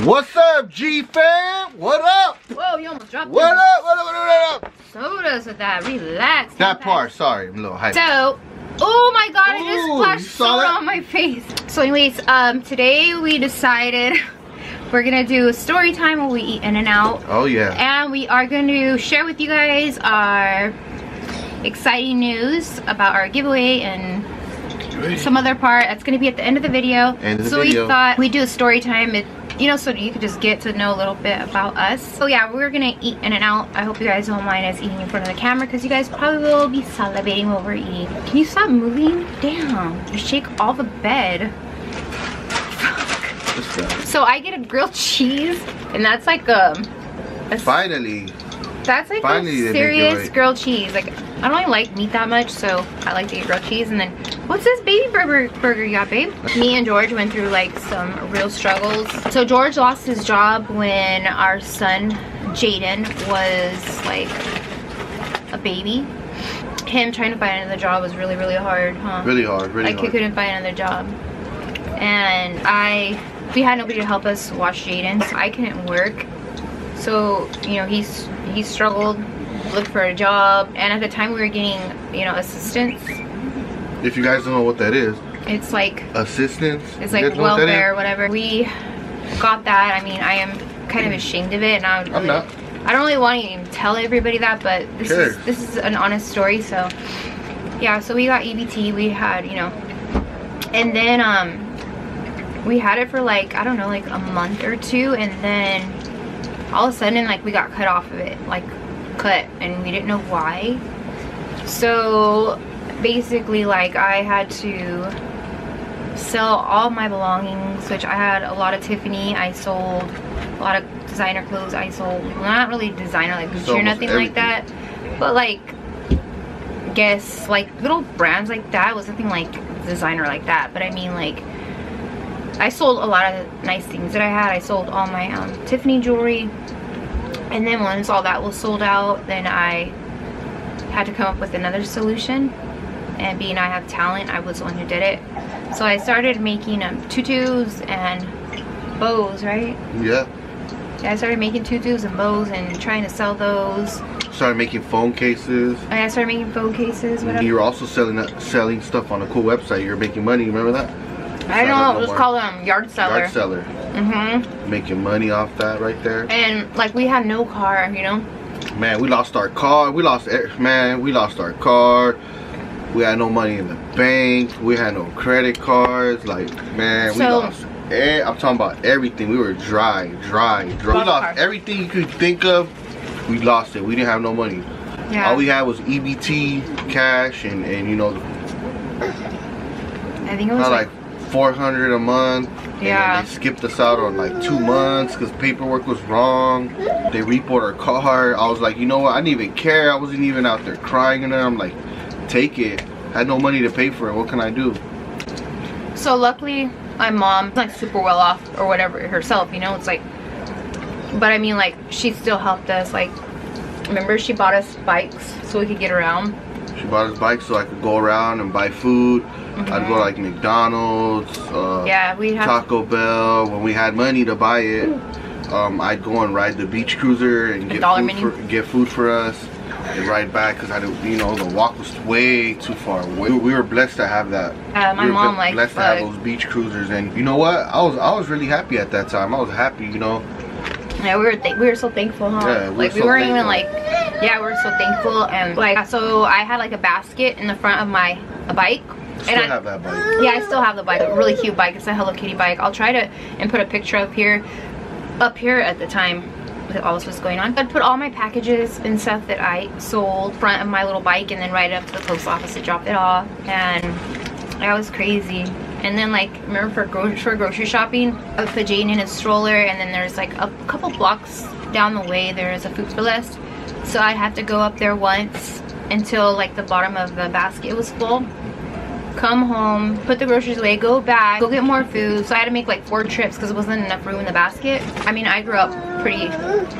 What's up, G fam? What up? Whoa, you almost dropped What it. up? What up? Sodas with that. Relax. That part, sorry, I'm a little hyped. So, oh my god, I Ooh, just you splashed saw soda that? on my face. So anyways, today we decided we're gonna do a story time where we eat In-N-Out. Oh yeah. And we are going to share with you guys our exciting news about our giveaway and some other part that's going to be at the end of the video. We thought we'd do a story time, so you could just get to know a little bit about us. So yeah, we're gonna eat In-N-Out. I hope you guys don't mind us eating in front of the camera because you guys probably will be salivating while we're eating. Can you stop moving? Damn, you shake all the bed. Fuck. So I get a grilled cheese, and that's like Finally. That's like a serious grilled cheese. Like, I don't really like meat that much, so I like to eat grilled cheese. And then, what's this baby burger you got, babe? Me and George went through like some real struggles. So George lost his job when our son, Jaden, was like a baby. Him trying to find another job was really, really hard, huh? Really hard, really hard. Like, he couldn't find another job. And we had nobody to help us watch Jaden, so I couldn't work. So, he struggled, looked for a job, and at the time we were getting, assistance. If you guys don't know what that is, it's like assistance. It's like welfare or whatever. We got that. I mean, I am kind of ashamed of it, and I'm not. I don't really want to even tell everybody that, but this is an honest story. So yeah, so we got EBT. We had, and then we had it for like, I don't know, like a month or two, and then all of a sudden, like, we got cut off of it, like cut, and we didn't know why. So basically, like, I had to sell all my belongings, which I had a lot of Tiffany. I sold a lot of designer clothes. I sold, well, not really designer, like Gucci or nothing like that, but like, guess like little brands like that. It was nothing like designer like that, but I mean, like, I sold a lot of nice things that I had. I sold all my Tiffany jewelry, and then once all that was sold out, then I had to come up with another solution. And being I have talent, I was the one who did it. So I started making tutus and bows, right? Yeah. Yeah, I started making tutus and bows and trying to sell those. Started making phone cases. I started making phone cases, whatever. You were also selling stuff on a cool website. You were making money, remember that? I don't know, it was called Yard Seller. Yard Seller. Mm-hmm. Making money off that right there. And like, we had no car, Man, we lost our car. We lost our car. We had no money in the bank. We had no credit cards. Like, man, we lost. I'm talking about everything. We were dry. We lost everything you could think of. We lost it. We didn't have no money. Yeah. All we had was EBT cash, and I think it was like $400 a month. Yeah. And they skipped us out on like 2 months because paperwork was wrong. They reported our car. I was like, you know what? I didn't even care. I wasn't even out there crying in there. I'm like, take it. I had no money to pay for it. What can I do? So luckily, my mom's like super well off or whatever herself. It's like, but I mean, like, she still helped us. Like, remember, she bought us bikes so we could get around. She bought us bikes so I could go around and buy food. I'd go to like McDonald's, we'd have Taco Bell. When we had money to buy it, I'd go and ride the beach cruiser and get food for us and ride back because I didn't, the walk was way too far. We were blessed to have that. My mom like blessed to have those beach cruisers, and you know what? I was really happy at that time. I was happy, Yeah, we were so thankful, huh? Yeah, we weren't even like, yeah, we were so thankful. And like, so I had like a basket in the front of my bike. I have that bike. Yeah, I still have the bike. A really cute bike. It's a Hello Kitty bike. I'll try to and put a picture up here at the time that all this was going on. I'd put all my packages and stuff that I sold front of my little bike, and then ride up to the post office to drop it off. And that was crazy. And then, like, remember for grocery shopping, I would put Jaden in his stroller, and then there's like a couple blocks down the way there's a Food for Less. So I'd have to go up there once until like the bottom of the basket was full. come home, put the groceries away, go back, go get more food. So I had to make like 4 trips because there wasn't enough room in the basket. I mean, I grew up pretty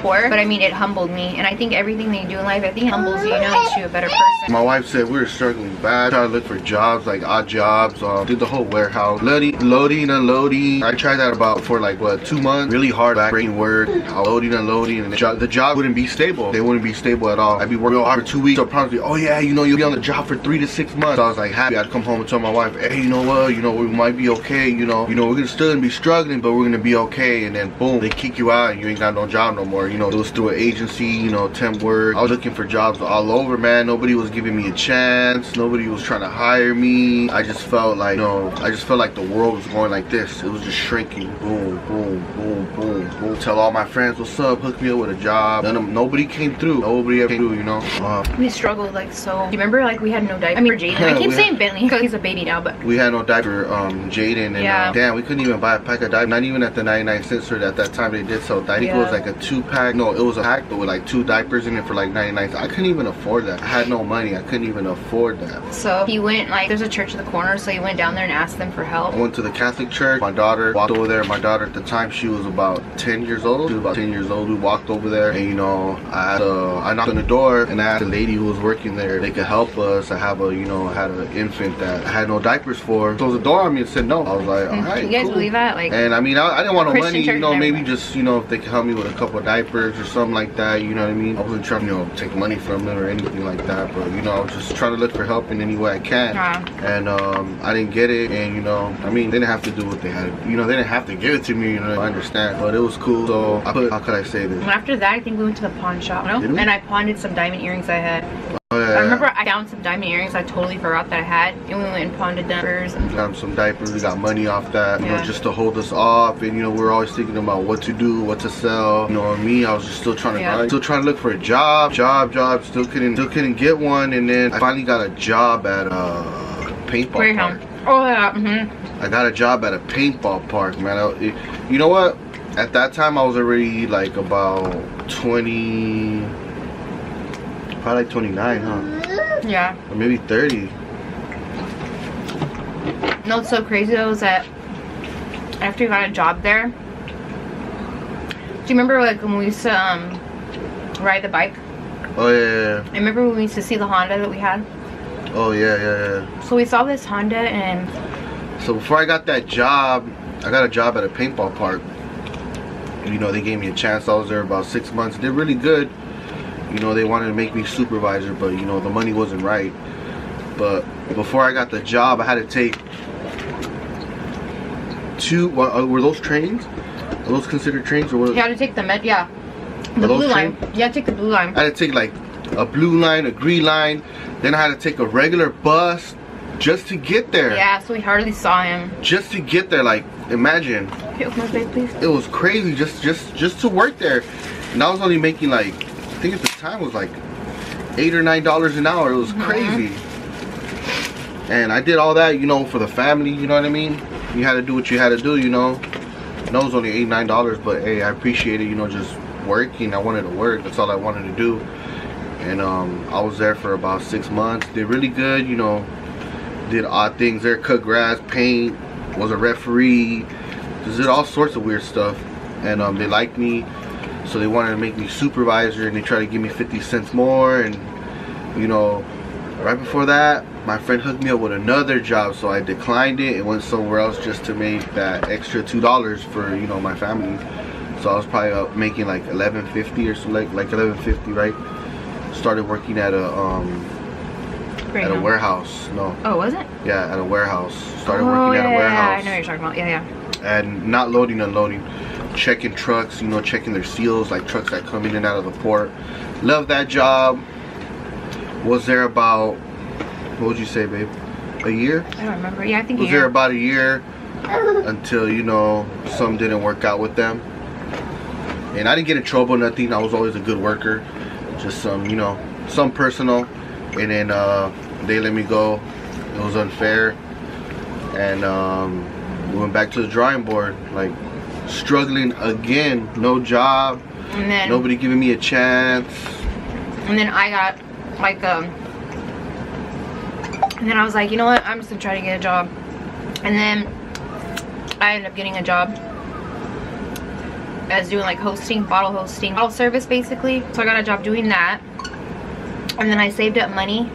poor, but I mean, it humbled me. And I think everything that you do in life, I think it humbles you, makes you a better person. My wife said we were struggling bad, trying to look for jobs, like odd jobs. Did the whole warehouse, loading, unloading. I tried that about for like, what, 2 months? Really hard, back-breaking work, loading, unloading, and the job wouldn't be stable. They wouldn't be stable at all. I'd be working hard for 2 weeks. So probably, oh yeah, you know, you'll be on the job for 3 to 6 months. So I was like happy. I'd come home and tell my wife, hey, you know what, we might be okay, you know, we're gonna still be struggling, but we're gonna be okay. And then boom, they kick you out and you ain't got no job no more. You know, it was through an agency, you know, temp work. I was looking for jobs all over, man. Nobody was giving me a chance. Nobody was trying to hire me. I just felt like, you know, the world was going like this. It was just shrinking. Boom, boom, boom, boom, boom. Tell all my friends, what's up? Hook me up with a job. Nobody came through. Nobody ever came through, you know. We struggled like so. Do you remember like we had no diaper? I mean, Jaden. I keep saying Bentley because he's a baby now, but we had no diaper. Jaden, and yeah. Damn, we couldn't even buy a pack of diapers. Not even at the 99-cent store at that time they did so. I think it was like a 2-pack. No, it was a pack, but with like 2 diapers in it for like 99 cents. I couldn't even afford that. I had no money. I couldn't even afford that. So he went, like, there's a church in the corner, so he went down there and asked them for help. I went to the Catholic church. My daughter walked over there. My daughter at the time, she was about 10 years old. She was about 10 years old. We walked over there, and you know, I knocked on the door and I asked the lady who was working there, they could help us. I have had an infant that I had no diapers for. Closed the door on me and said no. I was like, all right, you guys cool. Believe that? Like, and I mean, I didn't want no Christian money, you know, maybe never. just, you know, if they could help me with a couple of diapers or something like that, you know what I mean? I wasn't trying to, you know, take money from them or anything like that, but you know, I was just trying to look for help in any way I can. And I didn't get it, and you know, I mean, they didn't have to do what they had to, you know, they didn't have to give it to me, you know, I understand, but it was cool. So I put, how could I say this? And after that, I think we went to the pawn shop, and I pawned some diamond earrings I had. Oh, yeah. I remember I found some diamond earrings I totally forgot that I had, and we went and pawned diapers. We got some diapers, we got money off that, you know, just to hold us off, and you know, we're always thinking about what to do, what to sell. You know, me, I was just still trying to grind, still trying to look for a job, still couldn't get one, and then I finally got a job at a paintball park. Oh yeah, I got a job at a paintball park, man. You know what? At that time, I was already like about 20. Probably like 29, huh? Yeah. Or maybe 30. No, what's so crazy though is that after you got a job there, do you remember like when we used to ride the bike? Oh yeah. I remember when we used to see the Honda that we had. Oh yeah. So we saw this Honda, and so before I got that job, I got a job at a paintball park. You know, they gave me a chance. I was there about 6 months. Did really good. You know, they wanted to make me supervisor, but you know, the money wasn't right. But before I got the job, I had to take 2, were those trains? Are those considered trains, or what? You had to take the the blue line. You had to take the blue line. I had to take like a blue line, a green line, then I had to take a regular bus just to get there. Yeah, so we hardly saw him. Just to get there, like, imagine. Hit with my face, please. It was crazy just to work there. And I was only making like, I think at the time was like $8 or $9 an hour. It was crazy. And I did all that, you know, for the family, you know what I mean? You had to do what you had to do, you know. I know it was only $8, $9, but hey, I appreciate it, you know, just working. I wanted to work. That's all I wanted to do. And I was there for about 6 months. Did really good, you know. Did odd things there, cut grass, paint, was a referee, just did all sorts of weird stuff. And they liked me, so they wanted to make me supervisor, and they tried to give me 50 cents more. And you know, right before that, my friend hooked me up with another job, so I declined it and went somewhere else just to make that extra $2 for, you know, my family. So I was probably making like $11.50 or so, like $11.50, right? Started working at a warehouse. No. Oh, was it? Yeah, at a warehouse. Started working at a warehouse. I know what you're talking about. Yeah. And not loading, unloading, checking trucks, you know, checking their seals, like trucks that come in and out of the port. Love that job. Was there about, what would you say, babe? A year? I don't remember. Yeah, I think was there about a year until, you know, some didn't work out with them. And I didn't get in trouble, nothing. I was always a good worker. Just some, you know, some personal. And then they let me go. It was unfair. And we went back to the drawing board, like struggling again. No job, and then nobody giving me a chance. And then I got like And then I was like, you know what, I'm just gonna try to get a job. And then I ended up getting a job as doing like bottle service basically. So I got a job doing that. And then I saved up money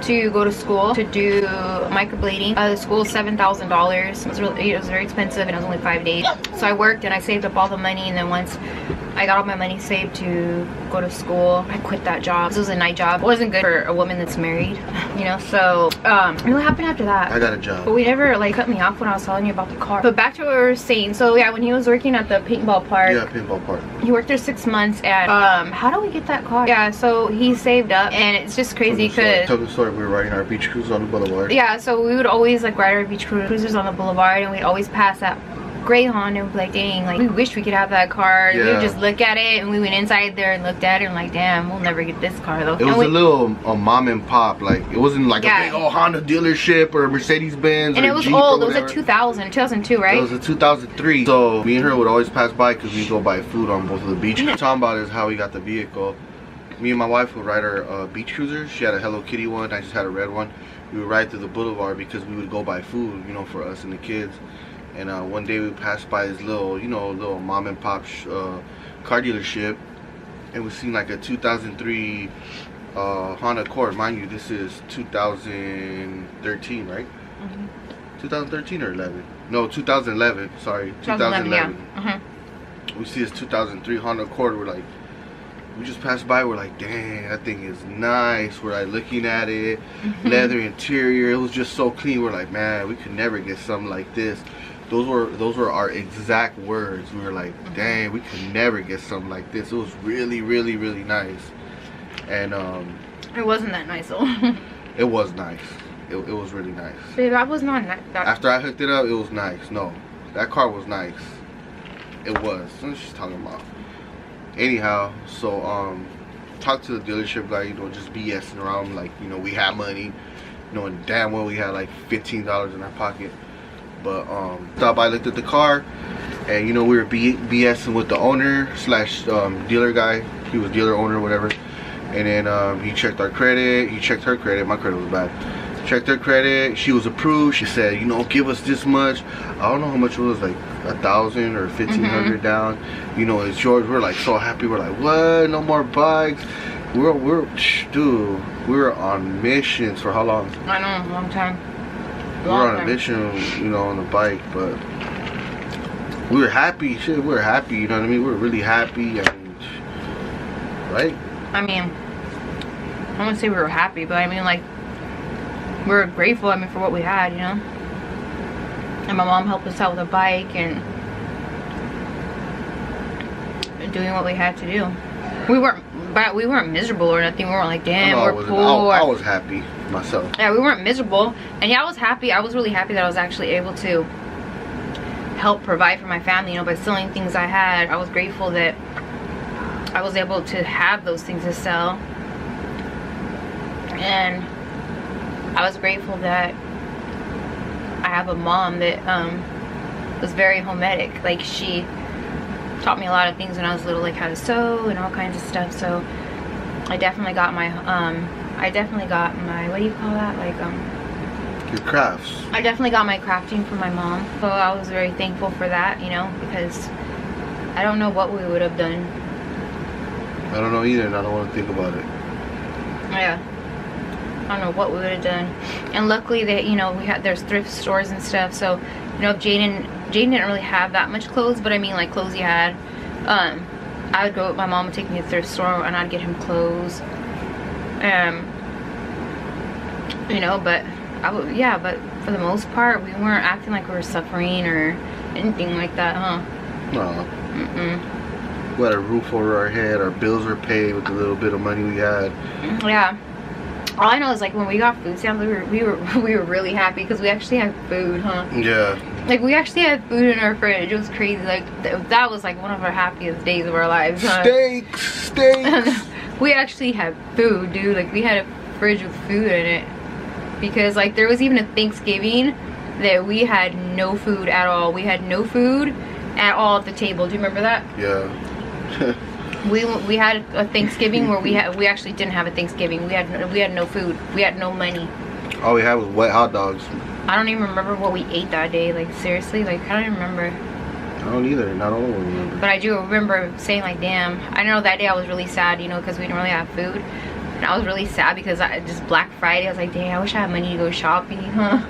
to go to school to do microblading. The school was $7,000. It was very expensive, and it was only 5 days. So I worked and I saved up all the money, and then once I got all my money saved to go to school, I quit that job. This was a night job. It wasn't good for a woman that's married, you know. So what happened after that? I got a job. But we never like cut me off when I was telling you about the car. But back to what we were saying. So yeah, when he was working at the paintball park. Yeah, paintball park. He worked there 6 months, and how do we get that car? Yeah, so he saved up, and it's just crazy because tell the story. We were riding our beach cruise on the boulevard. Yeah, so we would always like ride our beach cruisers on the boulevard, and we'd always pass that gray Honda and we'd be like, dang, like we wish we could have that car. Yeah. We would just look at it, and we went inside there and looked at it and like, damn, we'll never get this car though. It was a little mom and pop, like it wasn't like a big old Honda dealership or a Mercedes Benz. And or it was Jeep old. It was a 2002, right? It was a 2003. So me and her would always pass by because we go buy food on both of the beaches. What I'm talking about is how we got the vehicle. Me and my wife would ride our beach cruisers. She had a Hello Kitty one. I just had a red one. We would ride through the boulevard because we would go buy food, you know, for us and the kids. And one day we passed by this little, you know, little mom and pop car dealership, and we seen like a 2003 Honda Accord. Mind you, this is 2013, right? 2013 or 11? No, 2011. Sorry, 2011. Yeah. We see this 2003 Honda Accord. We're like, we just passed by. We're like, dang, that thing is nice. We're like looking at it, leather interior. It was just so clean. We're like, man, we could never get something like this. Those were our exact words. We were like, dang, we could never get something like this. It was really, really, really nice. And it wasn't that nice though. It was nice. It was really nice. Babe, that was not nice. After I hooked it up, it was nice. No, that car was nice. It was. What she's talking about. Anyhow, so talk to the dealership guy, you know, just BSing around like, you know, we had money, knowing damn well we had like $15 in our pocket. But stopped by, looked at the car, and you know, we were BSing with the owner slash dealer guy. He was dealer owner, whatever. And then he checked our credit. He checked her credit. My credit was bad. Checked her credit. She was approved. She said, you know, give us this much. I don't know how much it was, like 1,000 or 1,500 down. You know, it's yours. We're like so happy. We're like, what? No more bikes. Dude, we were on missions for how long? I know, a long time. We were on a mission, you know, on the bike, but we were happy. Shit, we were happy, you know what I mean? We were really happy, and right? I mean, I wouldn't say we were happy, but I mean, like, we were grateful, I mean, for what we had, you know? And my mom helped us out with a bike and doing what we had to do. We weren't miserable or nothing. We weren't like, damn, we're poor. I was happy myself. Yeah, we weren't miserable. And yeah, I was happy. I was really happy that I was actually able to help provide for my family, you know, by selling things I had. I was grateful that I was able to have those things to sell. And I was grateful that I have a mom that was very homedic. Like, she taught me a lot of things when I was little, like how to sew and all kinds of stuff. So I definitely got my what do you call that, like your crafts. I definitely got my crafting from my mom. So I was very thankful for that, you know, because I don't know what we would have done. I don't know either, and I don't want to think about it. Yeah, I don't know what we would have done. And luckily that, you know, there's thrift stores and stuff. So, you know, Jaden didn't really have that much clothes, but I mean, like, clothes he had, I would go, my mom would take me to the thrift store and I'd get him clothes. You know, but but for the most part, we weren't acting like we were suffering or anything like that, huh? No. We had a roof over our head, our bills were paid with the little bit of money we had. Yeah. All I know is, like, when we got food stamps, we were really happy because we actually had food, huh? Yeah. Like, we actually had food in our fridge. It was crazy. Like, that was like one of our happiest days of our lives, huh? Steaks. We actually had food, dude. Like, we had a fridge with food in it. Because, like, there was even a Thanksgiving that we had no food at all. We had no food at all at the table. Do you remember that? Yeah. We had a Thanksgiving where we actually didn't have a Thanksgiving. We had no food. We had no money. All we had was wet hot dogs. I don't even remember what we ate that day. Like, seriously, like, I don't even remember. I don't either. Not all remember. But I do remember saying, like, damn. I know that day I was really sad, you know, because we didn't really have food. And I was really sad because just Black Friday, I was like, dang, I wish I had money to go shopping, huh?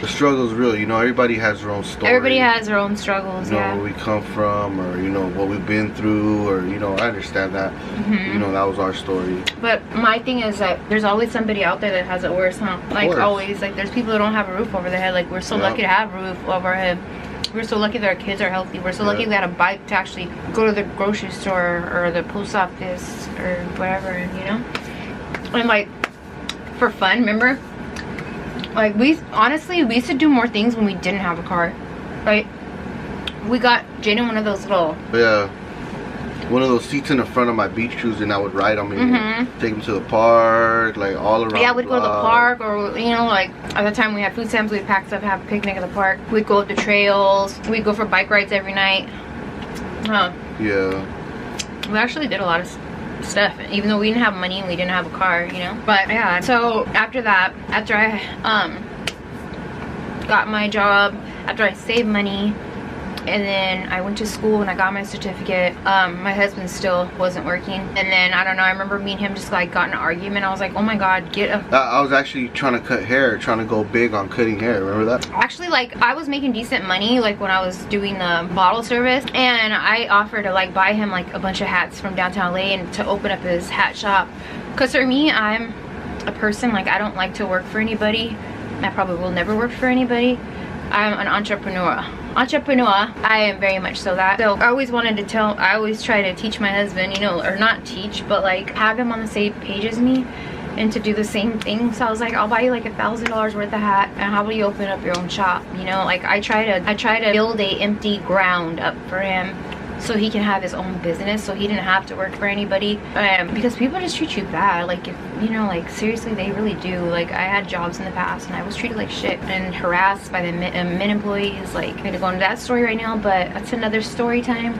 The struggle's real, you know. Everybody has their own story. Everybody has their own struggles, you know, where we come from, or you know what we've been through, or you know, I understand that. You know, that was our story. But my thing is that there's always somebody out there that has it worse, huh? Like always, like there's people that don't have a roof over their head. Like we're so lucky to have a roof over our head. We're so lucky that our kids are healthy. We're so lucky we had a bike to actually go to the grocery store or the post office or whatever, you know. And like for fun, remember? Like we used to do more things when we didn't have a car, right? We got Jaden one of those little one of those seats in the front of my beach shoes, and I would ride them and take them to the park, like all around. Yeah, we'd go to the park, or you know, like at the time we had food stamps, we'd pack stuff, have a picnic at the park. We'd go up the trails. We'd go for bike rides every night. Yeah. We actually did a lot of stuff, even though we didn't have money and we didn't have a car, you know. But yeah, so after that, after I got my job, after I saved money, and then I went to school and I got my certificate, my husband still wasn't working. And then I don't know, I remember me and him just like got in an argument. I was like, oh my god, get a I was actually trying to cut hair, trying to go big on cutting hair. Remember that? Actually, like I was making decent money like when I was doing the bottle service, and I offered to like buy him like a bunch of hats from downtown LA and to open up his hat shop. Because for me, I'm a person, like I don't like to work for anybody. I probably will never work for anybody. I'm an entrepreneur. I am very much so that. So I always try to teach my husband, you know, or not teach, but like have him on the same page as me and to do the same thing. So I was like, I'll buy you like $1,000 worth of hat, and how about you open up your own shop? You know, like I try to build a empty ground up for him so he can have his own business, so he didn't have to work for anybody. Because people just treat you bad, like if you know, like seriously, they really do. Like I had jobs in the past and I was treated like shit and harassed by the men employees. Like I'm gonna go into that story right now, but that's another story time.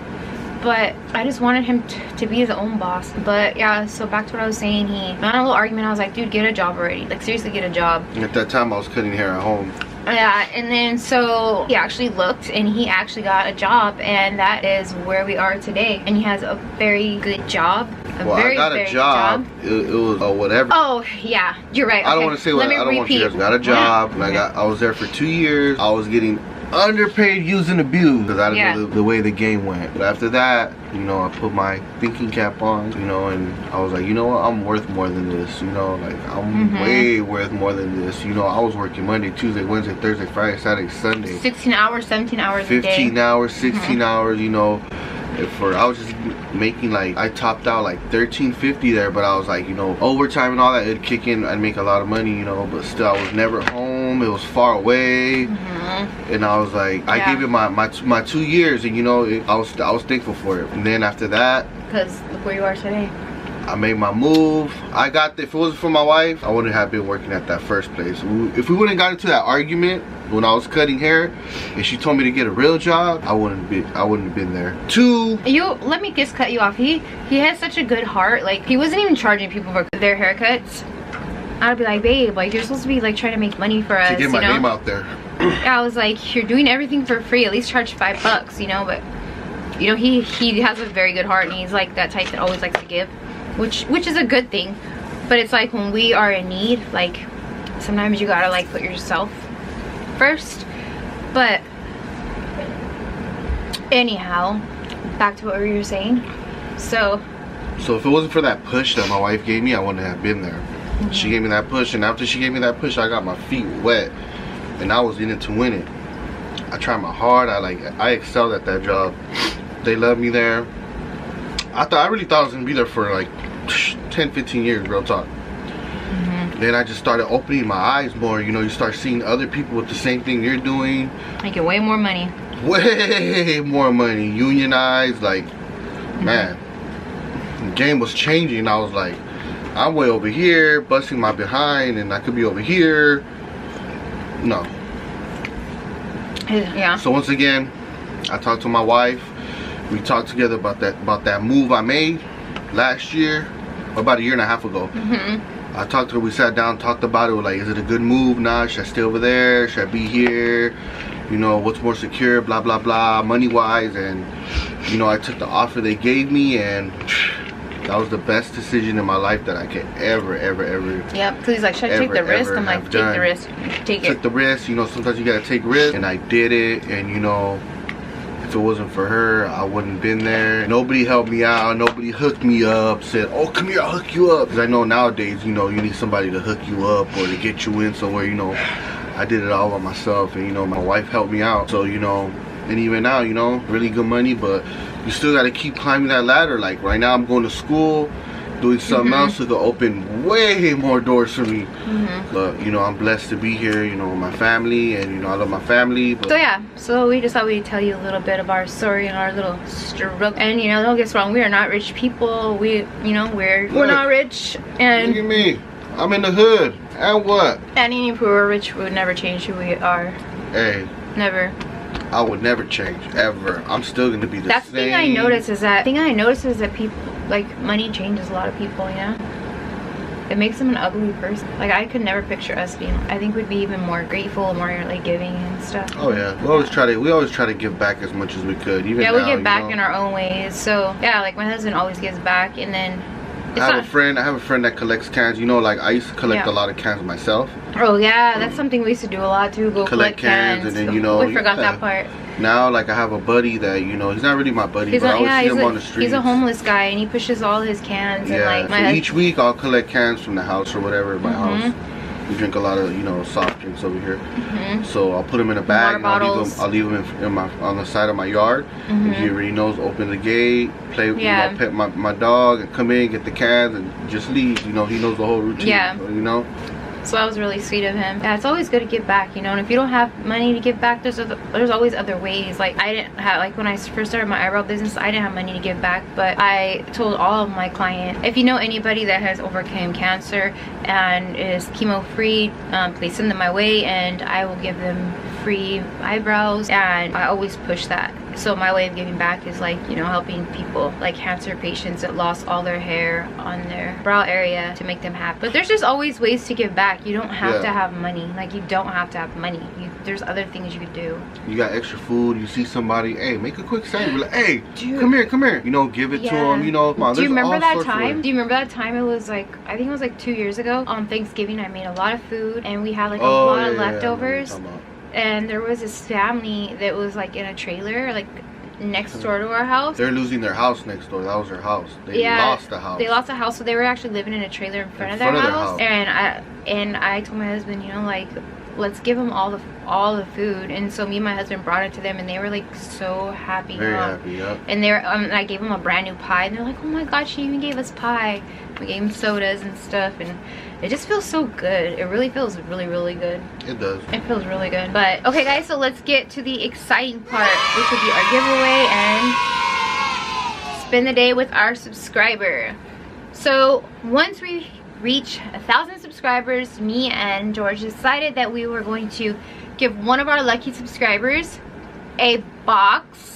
But I just wanted him to be his own boss. But yeah, so back to what I was saying, he got in a little argument. I was like, dude, get a job already, like seriously, get a job. At that time I was cutting hair at home. Yeah, and then so he actually looked and he actually got a job, and that is where we are today. And he has a very good job. I got a job. It was whatever. Oh yeah, you're right. I don't want to say what. I don't want you guys. Got a job. And I was there for 2 years. I was getting underpaid, used and abused because I didn't know the way the game went. But after that, you know, I put my thinking cap on, you know, and I was like, you know what, I'm worth more than this, you know, like I'm way worth more than this, you know. I was working Monday, Tuesday, Wednesday, Thursday, Friday, Saturday, Sunday, 16 hours, 17 hours 15 a day. 15 hours, 16 hours, you know. I was just making like, I topped out like $13.50 there, but I was like, you know, overtime and all that, it'd kick in, I'd make a lot of money, you know, but still I was never home. It was far away. And I was like, I gave it my 2 years, and you know, I was thankful for it. And then after that, because look where you are today, I made my move. I got if it wasn't for my wife, I wouldn't have been working at that first place. If we wouldn't have got into that argument when I was cutting hair and she told me to get a real job, I wouldn't have been there. Let me just cut you off. He has such a good heart. Like he wasn't even charging people for their haircuts. I'd be like, babe, like you're supposed to be like trying to make money for us, to get my name out there. I was like, you're doing everything for free, at least charge $5, you know. But you know, he has a very good heart, and he's like that type that always likes to give, which is a good thing. But it's like when we are in need, like sometimes you gotta like put yourself first. But anyhow, back to what we were saying. So if it wasn't for that push that my wife gave me, I wouldn't have been there. She gave me that push, and after she gave me that push, I got my feet wet, and I was in it to win it. I tried my hard. I excelled at that job. They loved me there. I really thought I was gonna be there for like 10-15 years, real talk. Then I just started opening my eyes more. You know, you start seeing other people with the same thing you're doing, making way more money. Way more money, unionized. Like, man, the game was changing. I was like, I'm way over here, busting my behind, and I could be over here. No. Yeah. So once again, I talked to my wife. We talked together about that move I made last year, about a year and a half ago. I talked to her, we sat down, talked about it. We're like, is it a good move? Nah, should I stay over there? Should I be here? You know, what's more secure, blah, blah, blah, money-wise. And, you know, I took the offer they gave me, and that was the best decision in my life that I could ever. Yep, because he's like, should I take the risk? I'm like, take the risk, take it. Took the risk, you know, sometimes you gotta take risks, and I did it. And, you know, if it wasn't for her, I wouldn't have been there. Nobody helped me out, nobody hooked me up, said, oh, come here, I'll hook you up. Because I know nowadays, you know, you need somebody to hook you up or to get you in somewhere, you know. I did it all by myself, and, you know, my wife helped me out. So, you know, and even now, you know, really good money, but you still gotta keep climbing that ladder. Like right now I'm going to school, doing something else to open way more doors for me. But, you know, I'm blessed to be here, you know, with my family, and, you know, I love my family. But so yeah, so we just thought we'd tell you a little bit of our story and our little struggle. And, you know, don't get us wrong, we are not rich people. We, you know, we're not rich. And look at me, I'm in the hood. And what? And even if we were rich, we would never change who we are. Hey. Never. I would never change, ever. I'm still gonna be the same. That's the thing I notice is that people, like, money changes a lot of people, you know? It makes them an ugly person. Like, I could never picture us being, I think we'd be even more grateful, more like giving and stuff. Oh yeah, we always try to give back as much as we could. Even yeah, now, we give back in our own ways. So yeah, like my husband always gives back, and then I have a friend that collects cans. You know, like I used to collect a lot of cans myself. Oh yeah, that's something we used to do a lot too. Go collect cans, and then, you know, we forgot that part. Now, like, I have a buddy that, you know, he's not really my buddy, but I always see him on the street. He's a homeless guy, and he pushes all his cans. Yeah, and like each week I'll collect cans from the house or whatever in my house. We drink a lot of, you know, soft drinks over here. So I'll put them in a bag, and I'll leave them on the side of my yard. And he already knows, open the gate, play, you know, pet my dog, and come in, get the cans, and just leave. You know, he knows the whole routine. Yeah. You know. So that was really sweet of him. Yeah, it's always good to give back, you know. And if you don't have money to give back, there's always other ways. Like I didn't have, like when I first started my eyebrow business, I didn't have money to give back, but I told all of my clients, if you know anybody that has overcome cancer and is chemo free, please send them my way, and I will give them free eyebrows. And I always push that. So my way of giving back is, like, you know, helping people like cancer patients that lost all their hair on their brow area to make them happy. But there's just always ways to give back. You don't have to have money. Like, you don't have to have money. There's other things you could do. You got extra food, you see somebody, hey, make a quick sandwich. Like, hey, dude, come here. You know, give it to them. You know, do you remember that time? Do you remember that time? It was like, I think it was like 2 years ago. On Thanksgiving, I made a lot of food, and we had like a lot of leftovers. And there was this family that was like in a trailer, like next door to our house. They're losing their house next door. That was their house. They lost the house. They lost the house, so they were actually living in a trailer in front of their house. And I told my husband, you know, like, let's give them all the food. And so me and my husband brought it to them, and they were like so happy. Very happy, yeah. And I gave them a brand new pie, and they're like, oh my god, she even gave us pie. We gave them sodas and stuff, and it just feels so good. It really feels really good. It does. It feels really good. But okay guys, so let's get to the exciting part, which will be our giveaway and spend the day with our subscriber. So once we reach 1,000 subscribers, me and George decided that we were going to give one of our lucky subscribers a box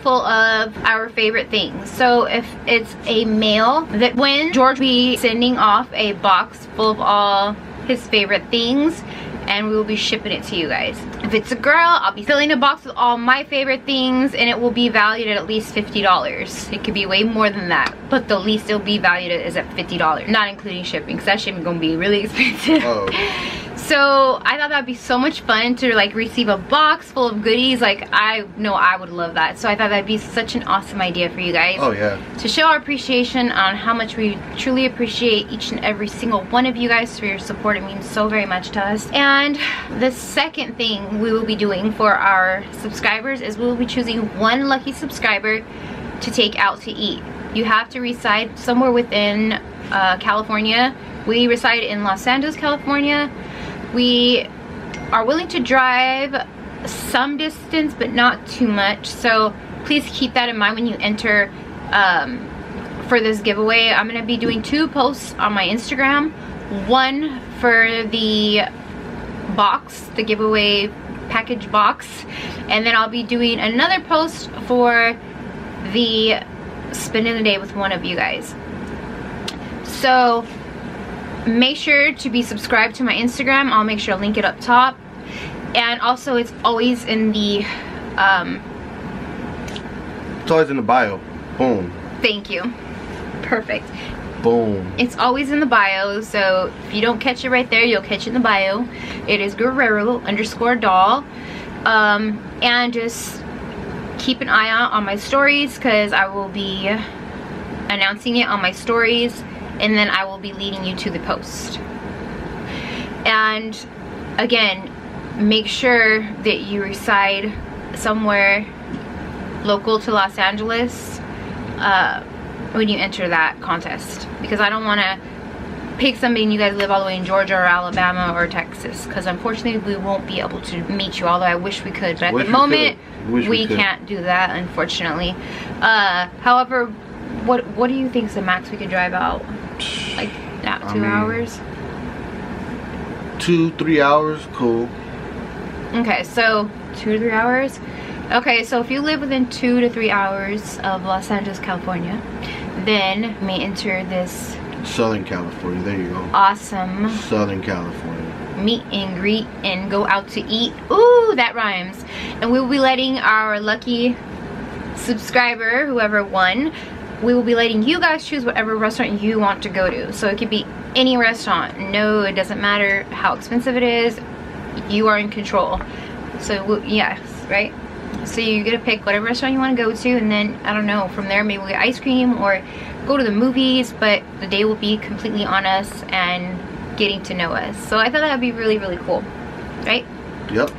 full of our favorite things. So if it's a male, that when George will be sending off a box full of all his favorite things, and we will be shipping it to you guys. If it's a girl, I'll be filling a box with all my favorite things, and it will be valued at least $50. It could be way more than that, but the least it'll be valued at is at $50, not including shipping, because that shipping is gonna be really expensive. So I thought that'd be so much fun to like receive a box full of goodies. Like, I know I would love that. So I thought that'd be such an awesome idea for you guys. Oh yeah. To show our appreciation on how much we truly appreciate each and every single one of you guys for your support. It means so very much to us. And the second thing we will be doing for our subscribers is we will be choosing one lucky subscriber to take out to eat. You have to reside somewhere within California. We reside in Los Angeles, California. We are willing to drive some distance, but not too much. So please keep that in mind when you enter for this giveaway. I'm going to be doing 2 posts on my Instagram. One for the box, the giveaway package box. And then I'll be doing another post for the spending the day with one of you guys. So make sure to be subscribed to my Instagram. I'll make sure to link it up top. And also, it's always in the it's always in the bio. Boom. Thank you. Perfect. Boom. It's always in the bio, so if you don't catch it right there, you'll catch it in the bio. It is Guerrero_doll. And just keep an eye out on my stories, because I will be announcing it on my stories, and then I will be leading you to the post. And again, make sure that you reside somewhere local to Los Angeles when you enter that contest, because I don't want to pick somebody and you guys live all the way in Georgia or Alabama or Texas, because unfortunately we won't be able to meet you, although I wish we could, but at the moment we can't do that, unfortunately. However, what do you think is the max we could drive out? Like, not 2 hours? 2-3 hours, cool. Okay, so 2 to 3 hours. Okay, so if you live within 2 to 3 hours of Los Angeles, California, then you may enter this Southern California, there you go. Awesome Southern California meet and greet and go out to eat. Ooh, that rhymes. And we will be letting our lucky subscriber, whoever won, we will be letting you guys choose whatever restaurant you want to go to. So it could be any restaurant. No, it doesn't matter how expensive it is. You are in control. So yes, right? So you get to pick whatever restaurant you want to go to, and then I don't know, from there maybe we'll get ice cream or go to the movies, but the day will be completely on us and getting to know us. So I thought that would be really, really cool, right? Yep.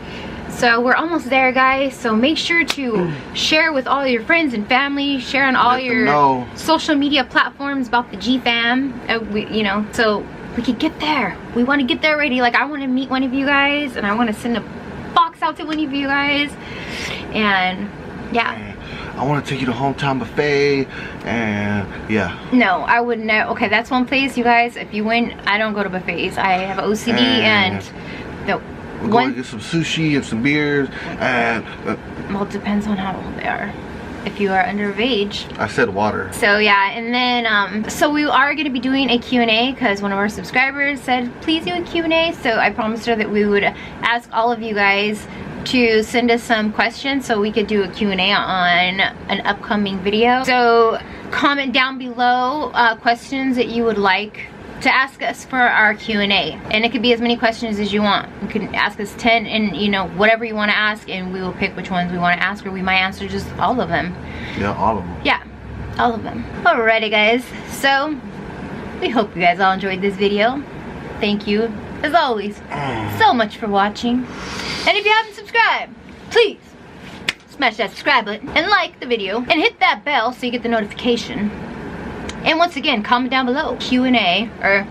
So we're almost there, guys. So make sure to share with all your friends and family, share on all your social media platforms about the G-Fam, you know, so we could get there. We want to get there already. Like, I want to meet one of you guys, and I want to send a box out to one of you guys, and yeah. I want to take you to Hometown Buffet, and yeah. No, I wouldn't know. Okay, that's one place, you guys. If you win, I don't go to buffets. I have OCD, and no. We're going to get some sushi and some beers, and well, it depends on how old they are. If you are underage. I said water. So yeah, and then so we are going to be doing a Q&A, because one of our subscribers said please do a Q&A. So I promised her that we would ask all of you guys to send us some questions so we could do a Q&A on an upcoming video. So comment down below questions that you would like to ask us for our Q&A, and it could be as many questions as you want. You can ask us 10, and you know, whatever you want to ask, and we will pick which ones we want to ask, or we might answer just all of them. Yeah, all of them. Yeah, all of them. Alrighty, guys, so we hope you guys all enjoyed this video. Thank you as always so much for watching, and if you haven't subscribed, please smash that subscribe button and like the video and hit that bell so you get the notification. And once again, comment down below Q&A, and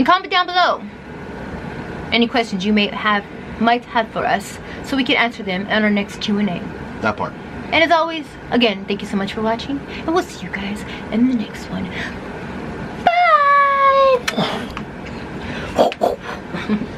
comment down below any questions you might have for us, so we can answer them on our next Q&A. That part. And as always, again, thank you so much for watching, and we'll see you guys in the next one. Bye.